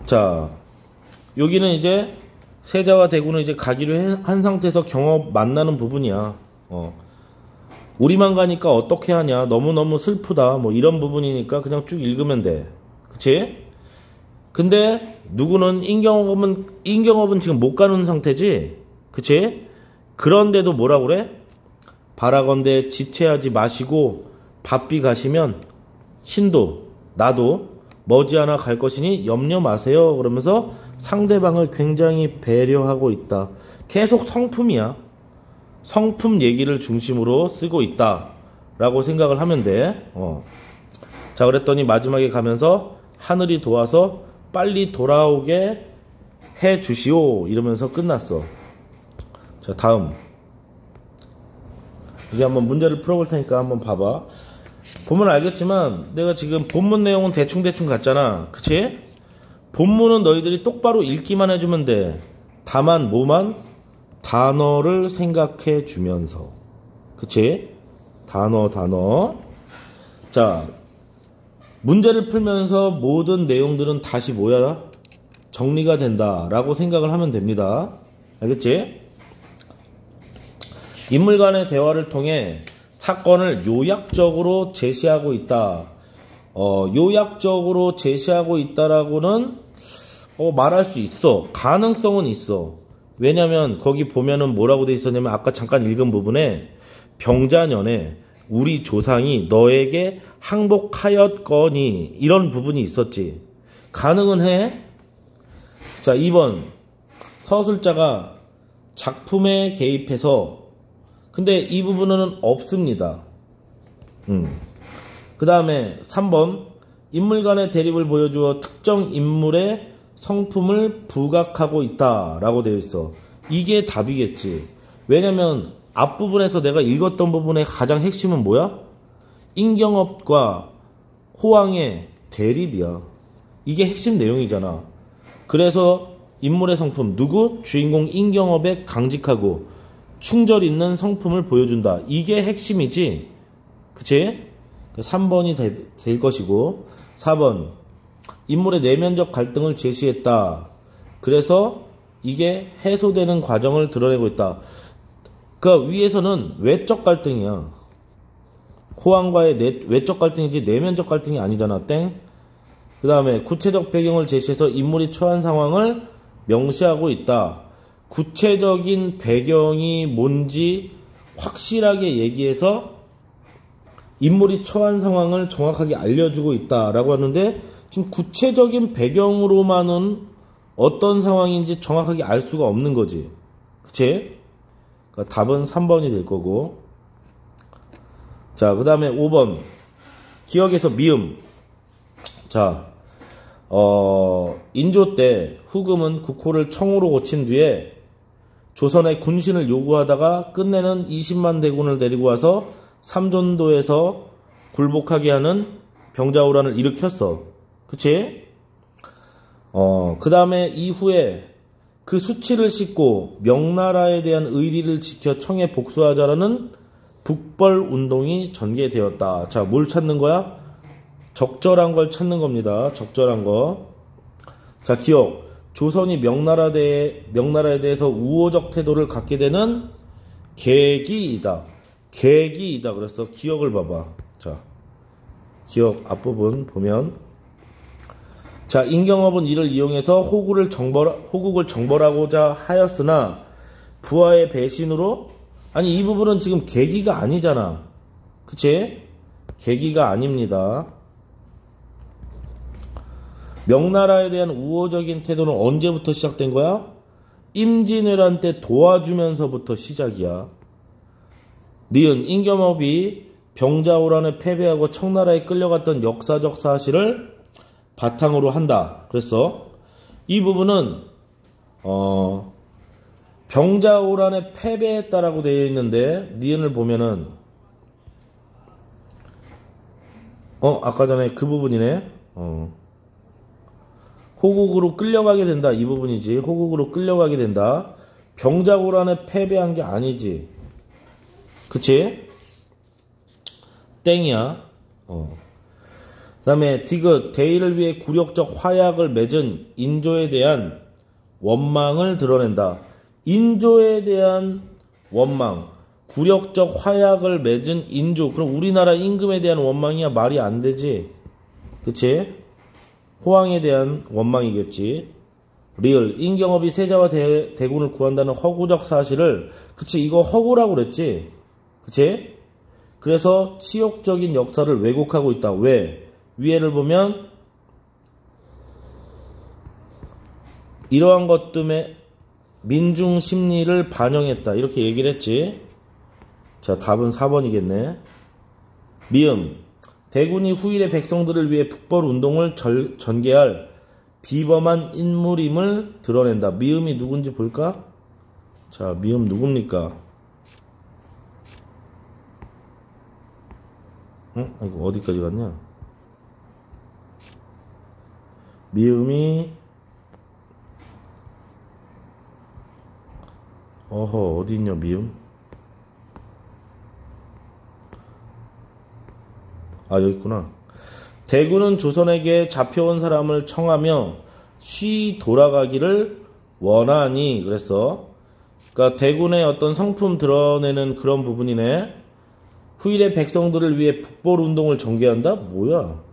자, 여기는 이제 세자와 대군은 이제 가기로 한 상태에서 경업 만나는 부분이야. 우리만 가니까 어떻게 하냐, 너무너무 슬프다, 뭐 이런 부분이니까 그냥 쭉 읽으면 돼. 그치? 근데 누구는 인경업은 지금 못 가는 상태지. 그치? 그런데도 뭐라 그래? 바라건대 지체하지 마시고 바삐 가시면 신도 나도 머지않아 갈 것이니 염려 마세요. 그러면서 상대방을 굉장히 배려하고 있다. 계속 성품이야. 성품 얘기를 중심으로 쓰고 있다 라고 생각을 하면 돼. 자, 그랬더니 마지막에 가면서 하늘이 도와서 빨리 돌아오게 해 주시오 이러면서 끝났어. 자, 다음 이제 한번 문제를 풀어볼 테니까 한번 봐봐. 보면 알겠지만 내가 지금 본문 내용은 대충 같잖아. 그치? 본문은 너희들이 똑바로 읽기만 해주면 돼. 다만 뭐만? 단어를 생각해 주면서. 그치? 단어. 자, 문제를 풀면서 모든 내용들은 다시 뭐야? 정리가 된다 라고 생각을 하면 됩니다. 알겠지? 인물 간의 대화를 통해 사건을 요약적으로 제시하고 있다. 요약적으로 제시하고 있다라고는 말할 수 있어. 가능성은 있어. 왜냐면 거기 보면은 뭐라고 돼 있었냐면 아까 잠깐 읽은 부분에 병자년에 우리 조상이 너에게 항복하였거니 이런 부분이 있었지. 가능은 해. 자, 2번 서술자가 작품에 개입해서 근데 이 부분은 없습니다. 그 다음에 3번 인물 간의 대립을 보여주어 특정 인물의 성품을 부각하고 있다 라고 되어 있어. 이게 답이겠지. 왜냐면 앞부분에서 내가 읽었던 부분의 가장 핵심은 뭐야? 인경업과 호황의 대립이야. 이게 핵심 내용이잖아. 그래서 인물의 성품 누구? 주인공 인경업에 강직하고 충절 있는 성품을 보여준다. 이게 핵심이지. 그치? 3번이 될 것이고 4번 인물의 내면적 갈등을 제시했다. 그래서 이게 해소되는 과정을 드러내고 있다. 그 위에서는 외적 갈등이야. 호황과의 외적 갈등이지 내면적 갈등이 아니잖아. 땡. 그 다음에 구체적 배경을 제시해서 인물이 처한 상황을 명시하고 있다. 구체적인 배경이 뭔지 확실하게 얘기해서 인물이 처한 상황을 정확하게 알려주고 있다라고 하는데 지금 구체적인 배경으로만은 어떤 상황인지 정확하게 알 수가 없는 거지. 그치? 그러니까 답은 3번이 될 거고. 자, 그 다음에 5번 기억에서 미음. 자, 인조 때 후금은 국호를 청으로 고친 뒤에 조선의 군신을 요구하다가 끝내는 20만 대군을 데리고 와서 삼존도에서 굴복하게 하는 병자호란을 일으켰어. 그치? 그 다음에 이후에 그 수치를 싣고 명나라에 대한 의리를 지켜 청에 복수하자라는 북벌운동이 전개되었다. 자, 뭘 찾는 거야? 적절한 걸 찾는 겁니다. 적절한 거. 자, 기억. 조선이 명나라에 대해서 우호적 태도를 갖게 되는 계기이다. 계기이다. 그래서 기억을 봐봐. 자, 기억 앞부분 보면 자, 인경업은 이를 이용해서 호국을 정벌하고자 하였으나 부하의 배신으로 아니 이 부분은 지금 계기가 아니잖아. 그치? 계기가 아닙니다. 명나라에 대한 우호적인 태도는 언제부터 시작된 거야? 임진왜란 때 도와주면서부터 시작이야. 니은 인경업이 병자호란에 패배하고 청나라에 끌려갔던 역사적 사실을 바탕으로 한다. 그래서 이 부분은 병자호란에 패배했다라고 되어 있는데 니은을 보면은 아까 전에 그 부분이네. 호국으로 끌려가게 된다. 이 부분이지. 호국으로 끌려가게 된다. 병자호란에 패배한 게 아니지. 그치? 땡이야. 그 다음에 디귿 대의를 위해 굴욕적 화약을 맺은 인조에 대한 원망을 드러낸다. 인조에 대한 원망, 굴욕적 화약을 맺은 인조. 그럼 우리나라 임금에 대한 원망이야? 말이 안 되지. 그치? 호황에 대한 원망이겠지. 리을, 임경업이 세자와 대군을 구한다는 허구적 사실을, 그치, 이거 허구라고 그랬지. 그치? 그래서 치욕적인 역사를 왜곡하고 있다. 왜? 위에를 보면 이러한 것 때문에 민중 심리를 반영했다. 이렇게 얘기를 했지. 자, 답은 4번이겠네. 미음, 대군이 후일의 백성들을 위해 북벌운동을 전개할 비범한 인물임을 드러낸다. 미음이 누군지 볼까? 자, 미음 누굽니까? 이거 어디까지 갔냐? 미음이 어디 있냐 미음? 여기 있구나. 대군은 조선에게 잡혀온 사람을 청하며 쉬 돌아가기를 원하니 그랬어. 그러니까 대군의 어떤 성품 드러내는 그런 부분이네. 후일의 백성들을 위해 북벌운동을 전개한다? 뭐야?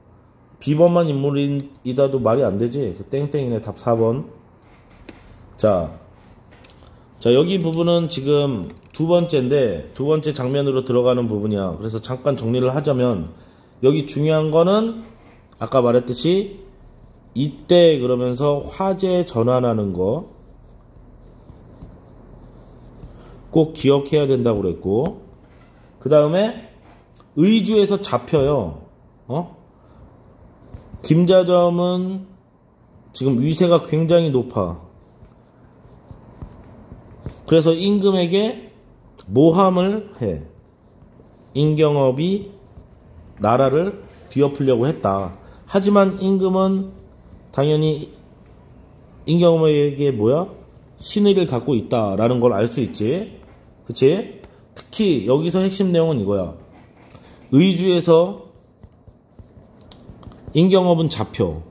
비범한 인물이다도 말이 안 되지. 그 땡땡이네. 답 4번. 자, 여기 부분은 지금 두 번째인데 두 번째 장면으로 들어가는 부분이야. 그래서 잠깐 정리를 하자면 여기 중요한 거는 아까 말했듯이 이때 그러면서 화제 전환하는 거 꼭 기억해야 된다고 그랬고, 그 다음에 의주에서 잡혀요. 김자점은 지금 위세가 굉장히 높아. 그래서 임금에게 모함을 해. 임경업이 나라를 뒤엎으려고 했다. 하지만 임금은 당연히 임경업에게 신의를 갖고 있다라는 걸 알 수 있지. 그치? 특히 여기서 핵심 내용은 이거야. 의주에서 임경업은 잡혀.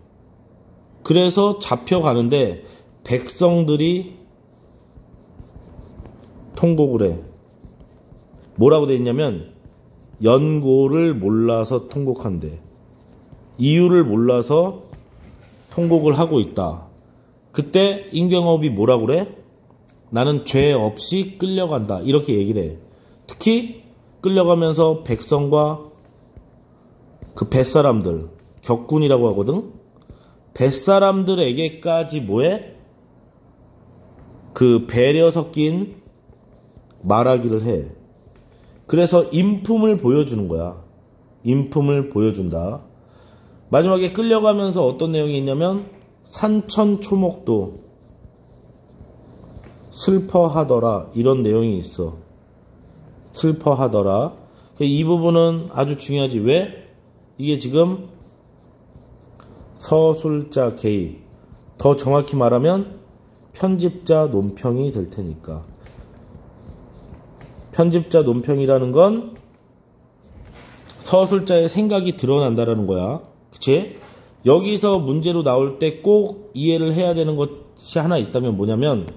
그래서 잡혀가는데 백성들이 통곡을 해. 뭐라고 돼 있냐면 연고를 몰라서 통곡한대. 이유를 몰라서 통곡을 하고 있다. 그때 임경업이 뭐라고 그래? 나는 죄 없이 끌려간다. 이렇게 얘기를 해. 특히 끌려가면서 백성과 그 뱃사람들, 격군이라고 하거든. 뱃사람들에게까지 뭐해? 그 배려 섞인 말하기를 해. 그래서 인품을 보여주는 거야. 인품을 보여준다. 마지막에 끌려가면서 어떤 내용이 있냐면 산천초목도 슬퍼하더라 이런 내용이 있어. 슬퍼하더라. 이 부분은 아주 중요하지. 왜? 이게 지금 서술자 개입, 더 정확히 말하면 편집자 논평이 될 테니까. 편집자 논평이라는 건 서술자의 생각이 드러난다라는 거야. 그치? 여기서 문제로 나올 때 꼭 이해를 해야 되는 것이 하나 있다면 뭐냐면,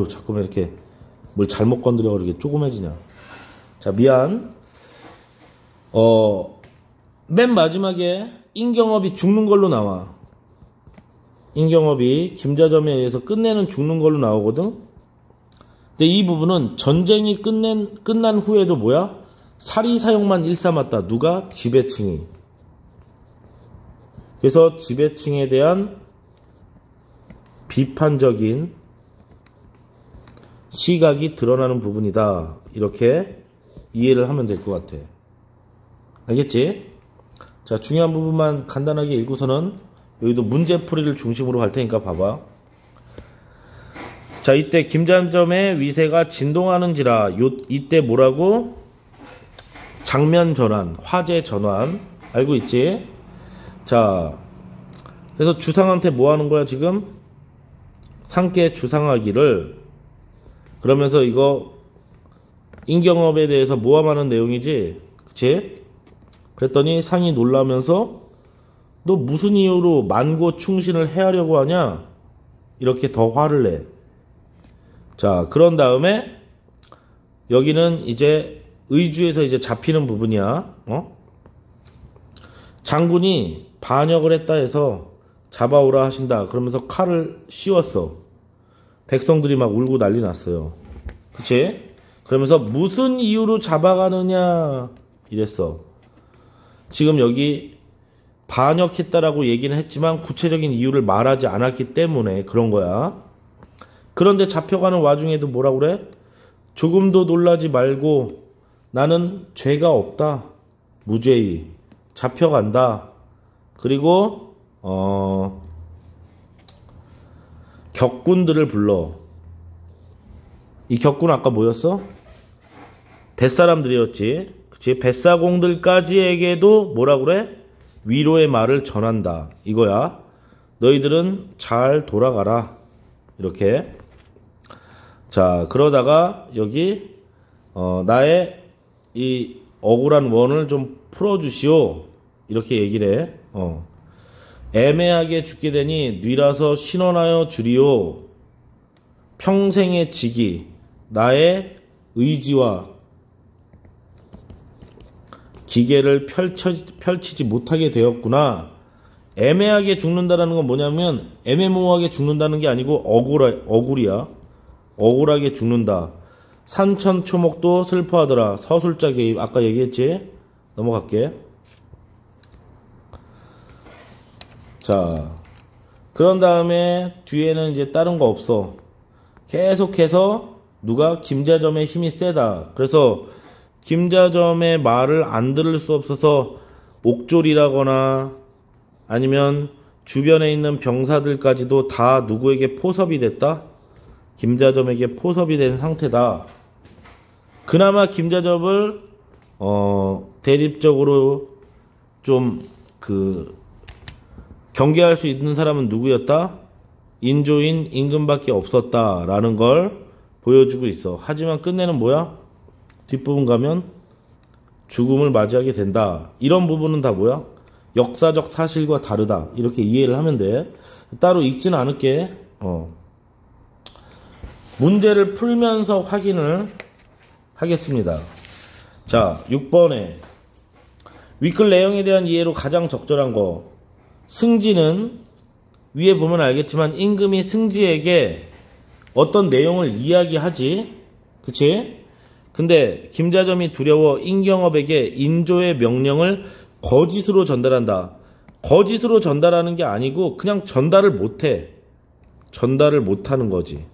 자꾸만 이렇게 뭘 잘못 건드려 그렇게 조그매지냐. 자, 미안. 맨 마지막에 임경업이 죽는 걸로 나와. 임경업이 김자점에 의해서 끝내는 죽는 걸로 나오거든. 근데 이 부분은 전쟁이 끝난 후에도 사리 사용만 일삼았다. 누가? 지배층이. 그래서 지배층에 대한 비판적인 시각이 드러나는 부분이다. 이렇게 이해를 하면 될 것 같아. 알겠지? 자, 중요한 부분만 간단하게 읽고서는 여기도 문제풀이를 중심으로 할 테니까 봐봐. 자, 이때 김자점의 위세가 진동하는지라. 이때 뭐라고? 장면 전환, 화제 전환. 알고 있지? 자, 그래서 주상한테 뭐 하는 거야 지금? 상께 주상하기를. 그러면서 이거 임경업에 대해서 모함하는 내용이지. 그치? 그랬더니 상이 놀라면서 너 무슨 이유로 만고 충신을 해하려고 하냐? 이렇게 더 화를 내. 자, 그런 다음에 여기는 이제 의주에서 이제 잡히는 부분이야. 장군이 반역을 했다 해서 잡아오라 하신다. 그러면서 칼을 씌웠어. 백성들이 막 울고 난리 났어요. 그치? 그러면서 무슨 이유로 잡아가느냐 이랬어. 지금 여기 반역했다라고 얘기는 했지만 구체적인 이유를 말하지 않았기 때문에 그런 거야. 그런데 잡혀가는 와중에도 뭐라 그래? 조금도 놀라지 말고 나는 죄가 없다. 무죄히 잡혀간다. 그리고 격군들을 불러. 이 격군 아까 뭐였어? 뱃사람들이었지. 그치? 뱃사공들까지에게도 뭐라 그래? 위로의 말을 전한다. 이거야. 너희들은 잘 돌아가라. 이렇게. 자, 그러다가 여기 나의 이 억울한 원을 좀 풀어주시오. 이렇게 얘기를 해. 애매하게 죽게 되니 뉘라서 신원하여 주리오. 평생의 직이 나의 의지와 기계를 펼치지 못하게 되었구나. 애매하게 죽는다라는 건 뭐냐면 애매모호하게 죽는다는 게 아니고 억울이야. 억울하게 죽는다. 산천초목도 슬퍼하더라. 서술자 개입. 아까 얘기했지? 넘어갈게. 자, 그런 다음에 뒤에는 이제 다른 거 없어. 계속해서 누가 김자점의 힘이 세다. 그래서 김자점의 말을 안 들을 수 없어서 옥졸이라거나 아니면 주변에 있는 병사들까지도 다 누구에게 포섭이 됐다? 김자점에게 포섭이 된 상태다. 그나마 김자점을 대립적으로 좀 경계할 수 있는 사람은 누구였다? 인조인 임금밖에 없었다라는 걸 보여주고 있어. 하지만 끝내는 뭐야? 뒷부분 가면 죽음을 맞이하게 된다. 이런 부분은 다 뭐야? 역사적 사실과 다르다. 이렇게 이해를 하면 돼. 따로 읽지는 않을게. 문제를 풀면서 확인을 하겠습니다. 자, 6번에 윗글 내용에 대한 이해로 가장 적절한 거. 승지는 위에 보면 알겠지만 임금이 승지에게 어떤 내용을 이야기하지. 그치? 근데 김자점이 두려워 인경업에게 인조의 명령을 거짓으로 전달한다. 거짓으로 전달하는 게 아니고 그냥 전달을 못해. 전달을 못하는 거지.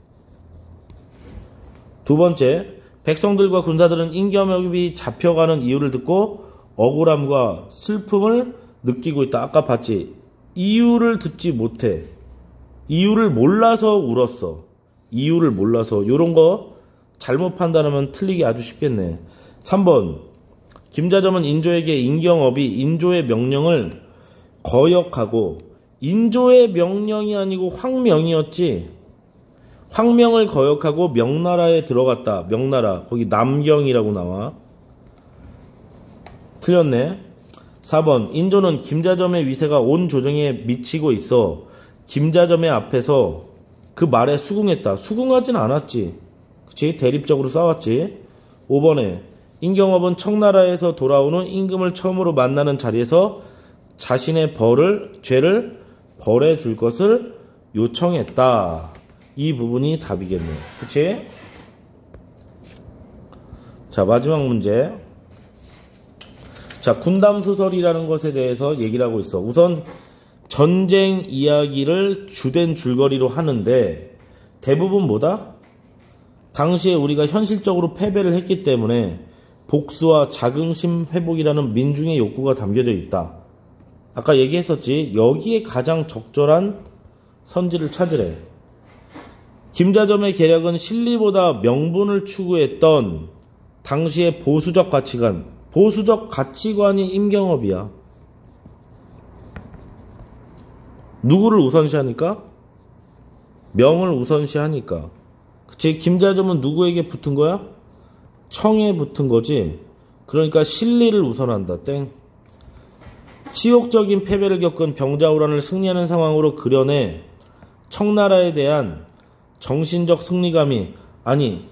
두 번째, 백성들과 군사들은 인경업이 잡혀가는 이유를 듣고 억울함과 슬픔을 느끼고 있다. 아까 봤지? 이유를 듣지 못해. 이유를 몰라서 울었어. 이유를 몰라서. 요런 거 잘못 판단하면 틀리기 아주 쉽겠네. 3번, 김자점은 인조에게 인경업이 인조의 명령을 거역하고, 인조의 명령이 아니고 황명이었지. 황명을 거역하고 명나라에 들어갔다. 명나라. 거기 남경이라고 나와. 틀렸네. 4번, 인조는 김자점의 위세가 온 조정에 미치고 있어 김자점의 앞에서 그 말에 수긍했다. 수긍하진 않았지. 그치? 대립적으로 싸웠지. 5번에 인경업은 청나라에서 돌아오는 임금을 처음으로 만나는 자리에서 자신의 죄를 벌해 줄 것을 요청했다. 이 부분이 답이겠네. 그치? 자, 마지막 문제. 자, 군담소설이라는 것에 대해서 얘기를 하고 있어. 우선 전쟁 이야기를 주된 줄거리로 하는데 대부분 뭐다? 당시에 우리가 현실적으로 패배를 했기 때문에 복수와 자긍심 회복이라는 민중의 욕구가 담겨져 있다. 아까 얘기했었지. 여기에 가장 적절한 선지를 찾으래. 김자점의 계략은 실리보다 명분을 추구했던 당시의 보수적 가치관이 임경업이야. 누구를 우선시하니까? 명을 우선시하니까. 그치? 김자점은 누구에게 붙은 거야? 청에 붙은 거지. 그러니까 실리를 우선한다. 땡. 치욕적인 패배를 겪은 병자호란을 승리하는 상황으로 그려내 청나라에 대한 정신적 승리감이, 아니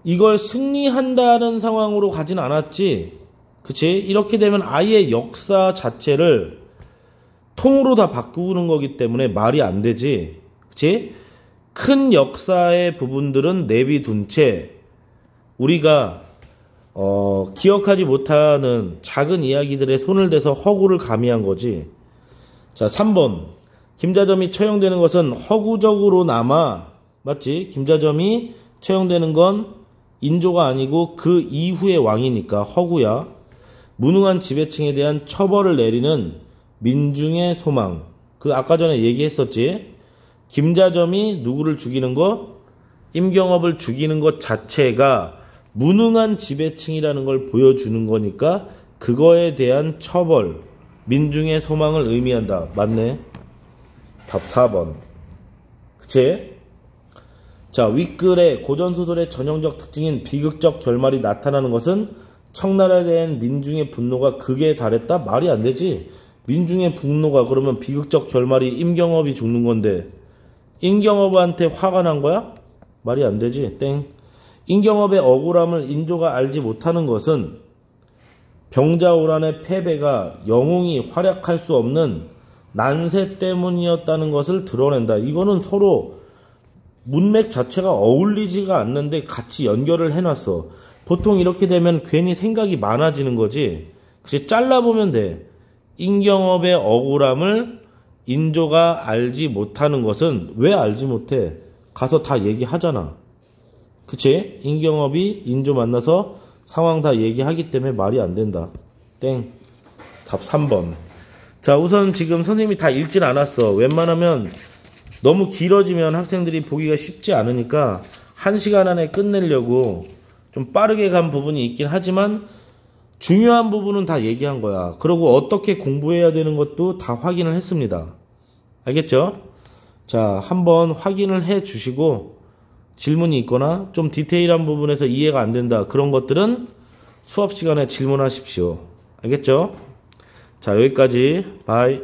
이걸 승리한다는 상황으로 가진 않았지. 그치? 이렇게 되면 아예 역사 자체를 통으로 다 바꾸는 거기 때문에 말이 안 되지. 그치? 큰 역사의 부분들은 내비둔 채 우리가 기억하지 못하는 작은 이야기들에 손을 대서 허구를 가미한 거지. 자, 3번. 김자점이 처형되는 것은 허구적으로나마, 맞지? 김자점이 처형되는 건 인조가 아니고 그 이후의 왕이니까 허구야. 무능한 지배층에 대한 처벌을 내리는 민중의 소망. 그 아까 전에 얘기했었지. 김자점이 누구를 죽이는 것? 임경업을 죽이는 것 자체가 무능한 지배층이라는 걸 보여주는 거니까 그거에 대한 처벌, 민중의 소망을 의미한다. 맞네. 답 4번. 그치? 자, 윗글의 고전소설의 전형적 특징인 비극적 결말이 나타나는 것은 청나라에 대한 민중의 분노가 극에 달했다? 말이 안 되지. 민중의 분노가 그러면 비극적 결말이 임경업이 죽는 건데 임경업한테 화가 난 거야? 말이 안 되지. 땡. 임경업의 억울함을 인조가 알지 못하는 것은 병자호란의 패배가 영웅이 활약할 수 없는 난세 때문이었다는 것을 드러낸다. 이거는 서로 문맥 자체가 어울리지가 않는데 같이 연결을 해놨어. 보통 이렇게 되면 괜히 생각이 많아지는 거지. 그치? 잘라보면 돼. 임경업의 억울함을 인조가 알지 못하는 것은 왜 알지 못해? 가서 다 얘기하잖아. 그치? 임경업이 인조 만나서 상황 다 얘기하기 때문에 말이 안 된다. 땡. 답 3번. 자, 우선 지금 선생님이 다 읽진 않았어. 웬만하면 너무 길어지면 학생들이 보기가 쉽지 않으니까 1시간 안에 끝내려고 좀 빠르게 간 부분이 있긴 하지만 중요한 부분은 다 얘기한 거야. 그리고 어떻게 공부해야 되는 것도 다 확인을 했습니다. 알겠죠? 자, 한번 확인을 해 주시고 질문이 있거나 좀 디테일한 부분에서 이해가 안 된다. 그런 것들은 수업 시간에 질문하십시오. 알겠죠? 자, 여기까지. 바이.